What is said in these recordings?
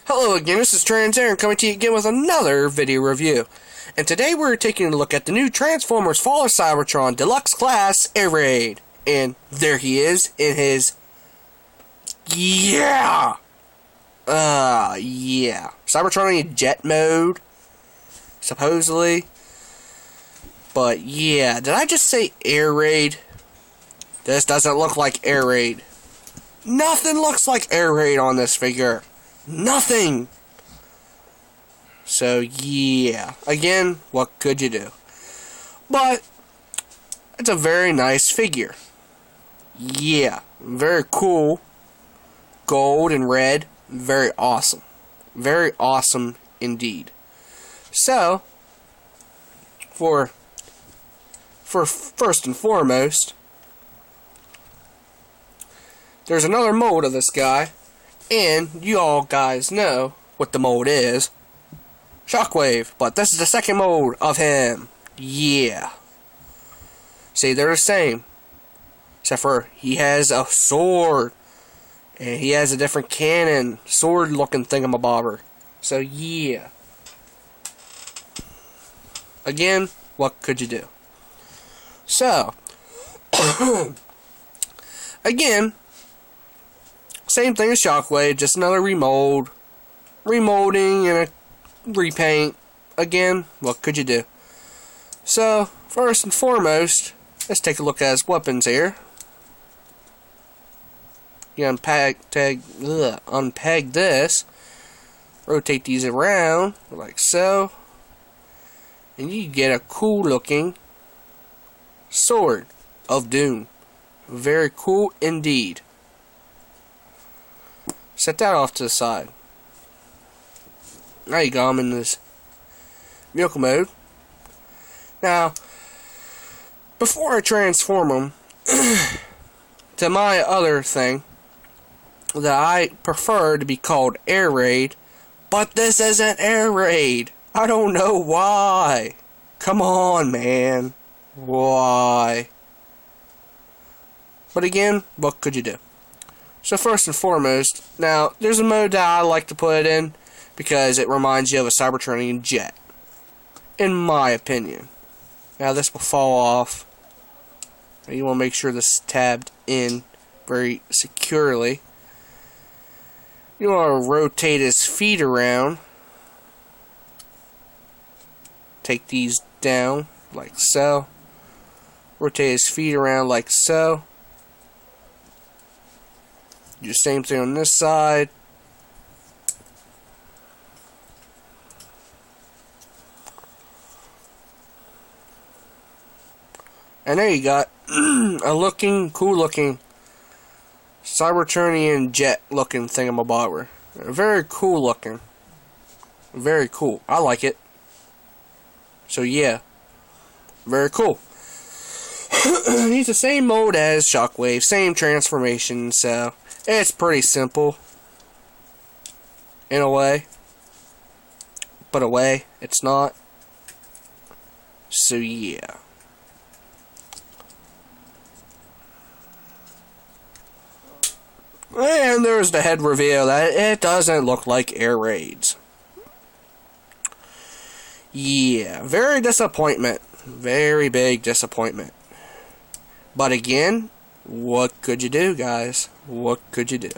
Hello again, this is Aaron coming to you again with another video review. And today we're taking a look at the new Transformers Fall of Cybertron Deluxe Class Air Raid. And there he is in his... Yeah! Cybertron in jet mode, supposedly. But yeah, did I just say Air Raid? This doesn't look like Air Raid. Nothing looks like Air Raid on this figure. Nothing! So, yeah. Again, what could you do? But, it's a very nice figure. Yeah. Very cool. Gold and red. Very awesome. Very awesome indeed. So, for first and foremost, there's another mold of this guy. And you all guys know what the mold is. Shockwave. But this is the second mold of him. Yeah. See, they're the same. Except for he has a sword. And he has a different cannon. Sword looking thingamabobber. So yeah. Again, what could you do? So. Again. Same thing as Shockwave, just another remold, remolding, and a repaint. Again, what could you do? So, first and foremost, let's take a look at his weapons here. You unpeg this, rotate these around, like so, and you get a cool looking Sword of Doom. Very cool indeed. Set that off to the side. Now you got him in this vehicle mode. Now, before I transform him to my other thing that I prefer to be called Air Raid, but this isn't Air Raid. I don't know why. Come on, man. Why? But again, what could you do? So first and foremost, now, there's a mode that I like to put it in because it reminds you of a Cybertronian jet. In my opinion. Now this will fall off. You want to make sure this is tabbed in very securely. You want to rotate his feet around. Take these down like so. Rotate his feet around like so. Do the same thing on this side. And there you got a cool looking Cybertronian jet looking thingamabobber. Very cool looking. Very cool. I like it. So yeah. Very cool. He's the same mode as Shockwave, same transformation, so it's pretty simple. In a way. But a way, it's not. So yeah. And there's the head reveal that it doesn't look like Air Raids. Yeah, very disappointment. Very big disappointment. But again, what could you do, guys? What could you do?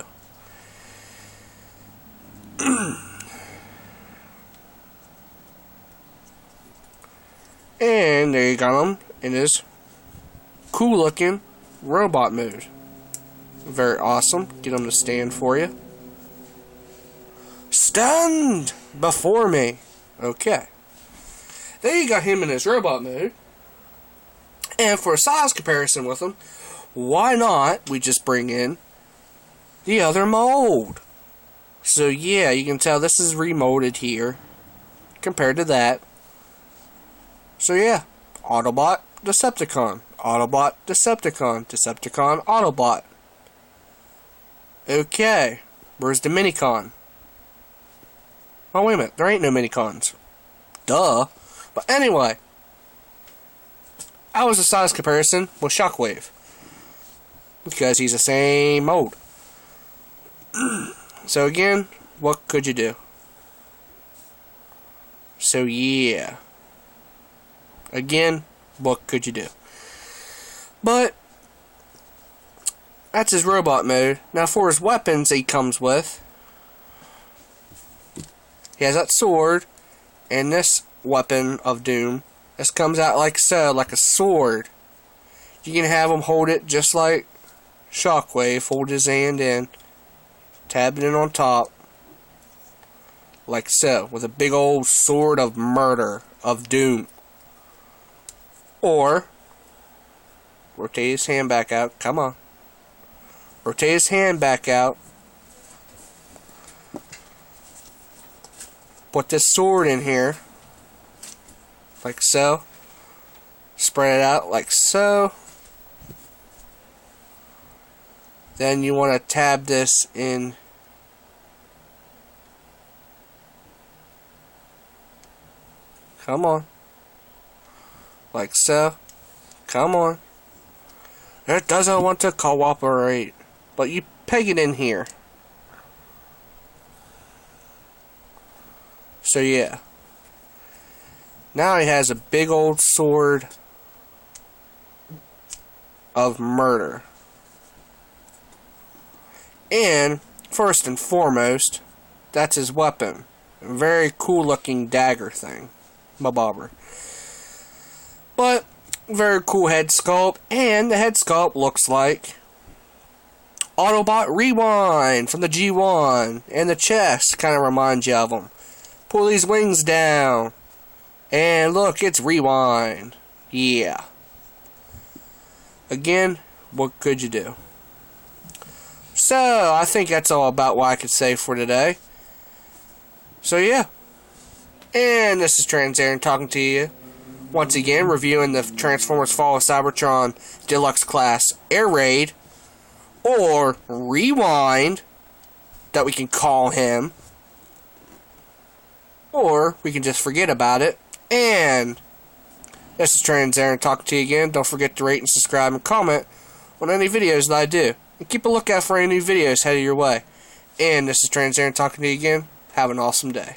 And there you got him in his cool looking robot mode. Very awesome. Get him to stand for you. Stand before me. Okay. There you got him in his robot mode. And for a size comparison with him, why not we just bring in the other mold? So yeah, you can tell this is remolded here compared to that. So yeah, Autobot, Decepticon, Autobot, Decepticon, Decepticon, Autobot. Okay, where's the Minicon? Oh wait a minute, there ain't no Minicons. Duh. But anyway, I was a size comparison with Shockwave. because he's the same mold. So again, what could you do? So yeah. Again, what could you do? But that's his robot mode. Now for his weapons he comes with, he has that sword and this weapon of doom. This comes out like so, like a sword. You can have him hold it just like Shockwave, hold his hand in, tab it in on top, like so, with a big old sword of murder, of doom. Or, rotate his hand back out, come on. Rotate his hand back out. Put this sword in here, like so. Spread it out like so. Then you want to tab this in come on, like so. Come on. It doesn't want to cooperate, but you peg it in here. So yeah. Now he has a big old sword of murder. And first and foremost, that's his weapon. A very cool looking dagger thing. My bobber. But very cool head sculpt, and the head sculpt looks like Autobot Rewind from the G1, and the chest kind of reminds you of him. Pull these wings down, and look, it's Rewind. Yeah. Again, what could you do? So, I think that's all about what I could say for today. So, yeah. And this is Trans Aaron talking to you. Once again, reviewing the Transformers Fall of Cybertron Deluxe Class Air Raid, or Rewind, that we can call him. Or we can just forget about it. And this is Trans Aaron talking to you again. Don't forget to rate and subscribe and comment on any videos that I do. And keep a lookout for any new videos headed your way. And this is Trans Aaron talking to you again. Have an awesome day.